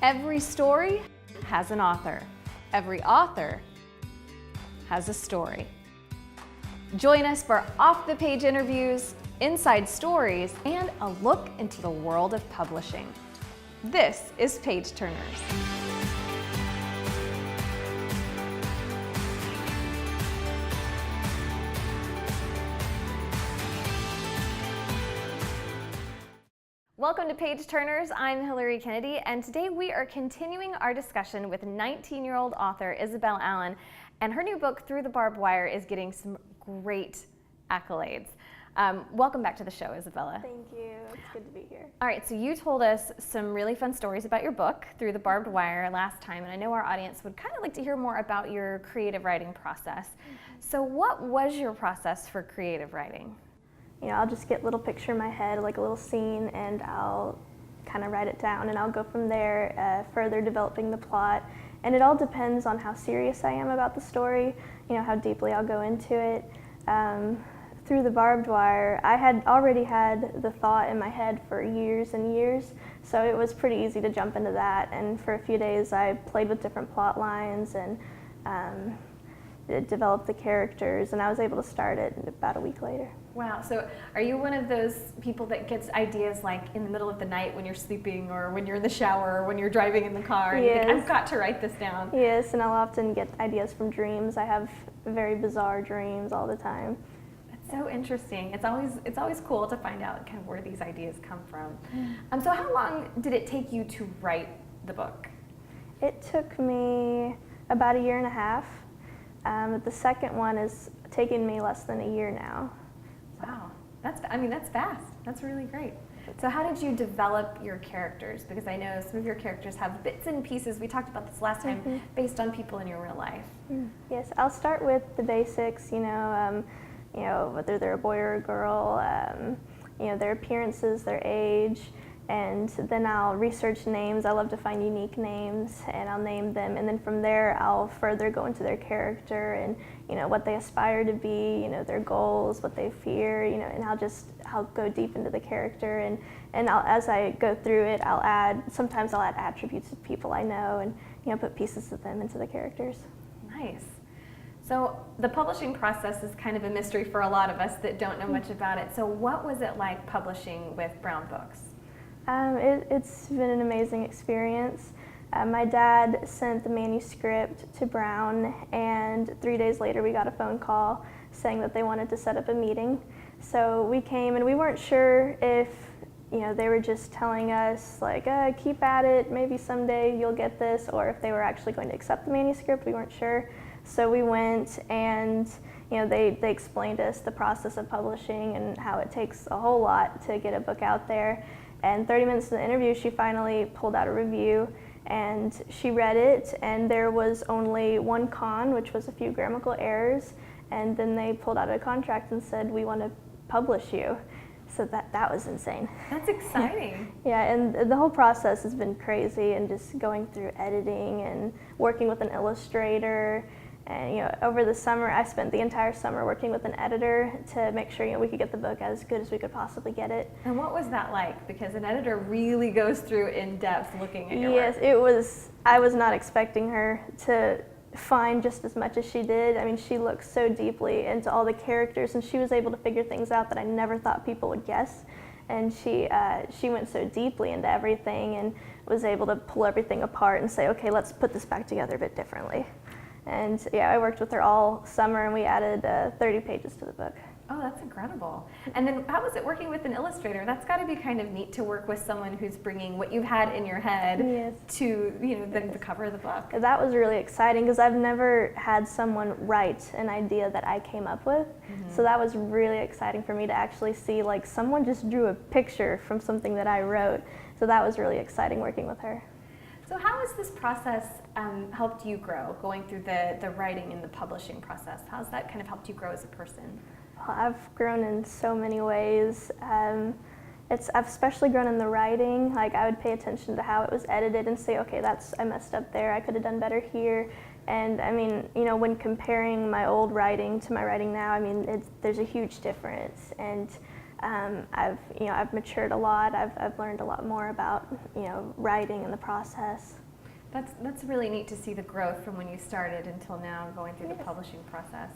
Every story has an author. Every author has a story. Join us for off-the-page interviews, inside stories, and a look into the world of publishing. This is Page Turners. Welcome to Page Turners. I'm Hilary Kennedy, and today we are continuing our discussion with 19-year-old author Isabella Allen, and her new book, Through the Barbed Wire, is getting some great accolades. Welcome back to the show, Isabella. Thank you. It's good to be here. All right, so you told us some really fun stories about your book, Through the Barbed Wire, last time, and I know our audience would kind of like to hear more about your creative writing process. So what was your process for creative writing? You know, I'll just get a little picture in my head, like a little scene, and I'll kind of write it down, and I'll go from there, further developing the plot. And it all depends on how serious I am about the story, you know, how deeply I'll go into it. Through the Barbed Wire, I had already had the thought in my head for years and years, so it was pretty easy to jump into that. And for a few days, I played with different plot lines and developed the characters, and I was able to start it about a week later. Wow, so are you one of those people that gets ideas like in the middle of the night when you're sleeping, or when you're in the shower, or when you're driving in the car, and you think, I've got to write this down? Yes, and I'll often get ideas from dreams. I have very bizarre dreams all the time. That's so interesting. It's always cool to find out kind of where these ideas come from. So how long did it take you to write the book? It took me about a year and a half. The second one is taking me less than a year now. Wow, that's fast. That's really great. So how did you develop your characters? Because I know some of your characters have bits and pieces, we talked about this last time, based on people in your real life. Yes, I'll start with the basics, you know, whether they're a boy or a girl, you know, their appearances, their age, and then I'll research names. I love to find unique names, and I'll name them, and then from there I'll further go into their character and, you know, what they aspire to be, you know, their goals, what they fear, you know, and I'll go deep into the character, and as I go through it, sometimes I'll add attributes of people I know, and, you know, put pieces of them into the characters. Nice. So the publishing process is kind of a mystery for a lot of us that don't know much about it. So what was it like publishing with Brown Books? It's been an amazing experience. My dad sent the manuscript to Brown, and 3 days later we got a phone call saying that they wanted to set up a meeting. So we came, and we weren't sure if, you know, they were just telling us like, keep at it, maybe someday you'll get this, or if they were actually going to accept the manuscript. We weren't sure. So we went, and you know, they explained to us the process of publishing and how it takes a whole lot to get a book out there. And 30 minutes into the interview, she finally pulled out a review, and she read it, and there was only one con, which was a few grammatical errors, and then they pulled out a contract and said, we want to publish you. So that was insane. That's exciting. Yeah, and the whole process has been crazy, and just going through editing and working with an illustrator. And, you know, over the summer, I spent the entire summer working with an editor to make sure, you know, we could get the book as good as we could possibly get it. And what was that like? Because an editor really goes through in depth looking at your work. Yes, it was. I was not expecting her to find just as much as she did. I mean, she looked so deeply into all the characters, and she was able to figure things out that I never thought people would guess. And she went so deeply into everything, and was able to pull everything apart and say, okay, let's put this back together a bit differently. And yeah, I worked with her all summer, and we added 30 pages to the book. Oh, that's incredible. And then how was it working with an illustrator? That's got to be kind of neat to work with someone who's bringing what you've had in your head to, you know, the cover of the book. That was really exciting, because I've never had someone write an idea that I came up with. So that was really exciting for me to actually see, like, someone just drew a picture from something that I wrote. So that was really exciting working with her. So how has this process helped you grow, going through the writing and the publishing process? How's that kind of helped you grow as a person? Well, I've grown in so many ways. I've especially grown in the writing. Like, I would pay attention to how it was edited and say, okay, I messed up there, I could have done better here. And I mean, you know, when comparing my old writing to my writing now, I mean, there's a huge difference. And I've matured a lot. I've learned a lot more about writing and the process. That's really neat to see the growth from when you started until now, going through the publishing process.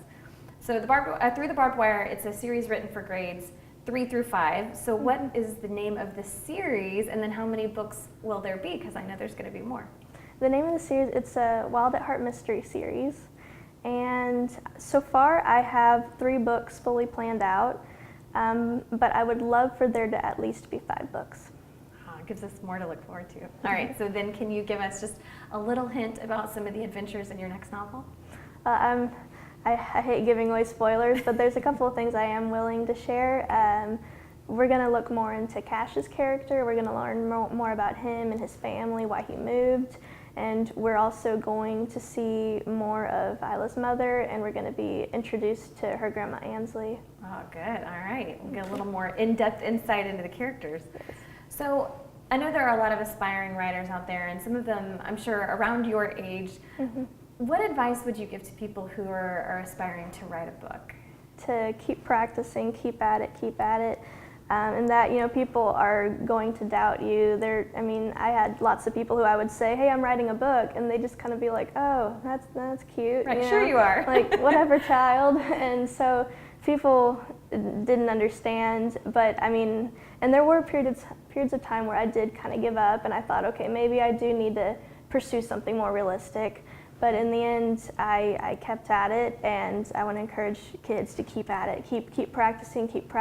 So Through the Barbed Wire, it's a series written for grades 3 through 5. So what is the name of the series, and then how many books will there be? Because I know there's going to be more. The name of the series, it's a Wild at Heart mystery series. And so far I have 3 books fully planned out, but I would love for there to at least be 5 books. It gives us more to look forward to. All right, so then can you give us just a little hint about some of the adventures in your next novel? I hate giving away spoilers, but there's a couple of things I am willing to share. We're going to look more into Cash's character. We're going to learn more about him and his family, why he moved. And we're also going to see more of Isla's mother, and we're going to be introduced to her grandma Ansley. Oh, good. All right. We'll get a little more in-depth insight into the characters. Yes. So I know there are a lot of aspiring writers out there, and some of them, I'm sure, around your age. What advice would you give to people who are aspiring to write a book? To keep practicing, keep at it, and that people are going to doubt you. I had lots of people who I would say, "Hey, I'm writing a book," and they just kind of be like, "Oh, that's cute." Right, sure you are. Like, whatever, child. And so people didn't understand, but and there were periods of time where I did kind of give up, and I thought, okay, maybe I do need to pursue something more realistic. But in the end, I kept at it, and I want to encourage kids to keep at it, keep practicing, keep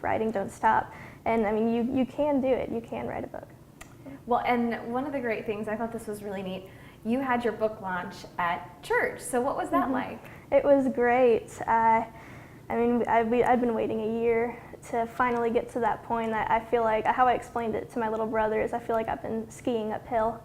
writing, don't stop. And you can do it. You can write a book. Well, and one of the great things, I thought this was really neat, you had your book launch at church. So what was that like? It was great. I'd been waiting a year to finally get to that point. I feel like, how I explained it to my little brother is, I feel like I've been skiing uphill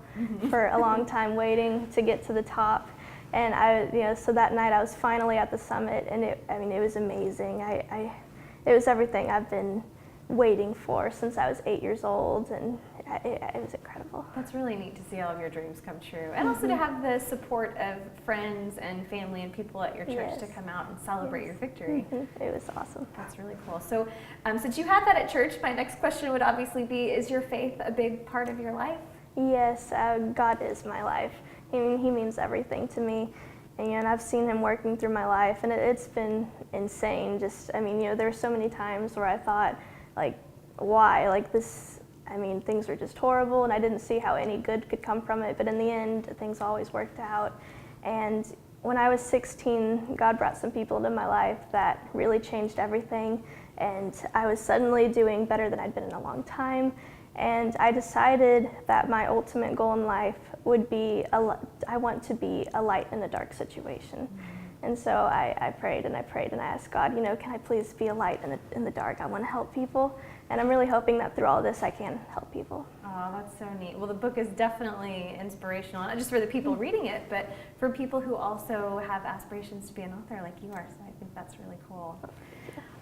for a long time, waiting to get to the top. And so that night I was finally at the summit, and it was amazing. It was everything I've been waiting for since I was 8 years old, and it was incredible. That's really neat to see all of your dreams come true, and also to have the support of friends and family and people at your church to come out and celebrate your victory. It was awesome. That's really cool. So since you had that at church, my next question would obviously be, is your faith a big part of your life? Yes, God is my life. He means everything to me. And I've seen him working through my life, and it's been insane. There were so many times where I thought, like, why? Like, this, things were just horrible, and I didn't see how any good could come from it. But in the end, things always worked out. And when I was 16, God brought some people into my life that really changed everything. And I was suddenly doing better than I'd been in a long time. And I decided that my ultimate goal in life would be, I want to be a light in a dark situation. And so I prayed and I asked God, can I please be a light in the dark? I want to help people. And I'm really hoping that through all this I can help people. Oh, that's so neat. Well, the book is definitely inspirational, not just for the people reading it, but for people who also have aspirations to be an author like you are. So I think that's really cool.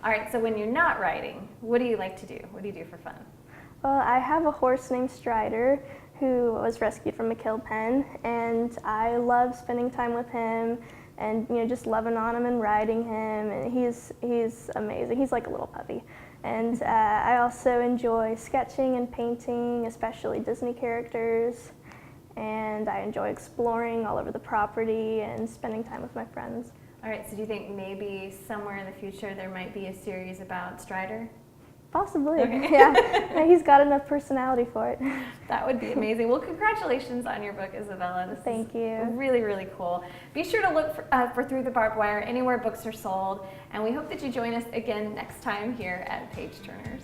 All right, so when you're not writing, what do you like to do? What do you do for fun? Well, I have a horse named Strider who was rescued from a kill pen, and I love spending time with him and just loving on him and riding him, and he's amazing. He's like a little puppy. And I also enjoy sketching and painting, especially Disney characters, and I enjoy exploring all over the property and spending time with my friends. All right, so do you think maybe somewhere in the future there might be a series about Strider? Possibly, okay. Yeah. He's got enough personality for it. That would be amazing. Well, congratulations on your book, Isabella. Thank you. Really, really cool. Be sure to look for Through the Barbed Wire anywhere books are sold, and we hope that you join us again next time here at Page Turners.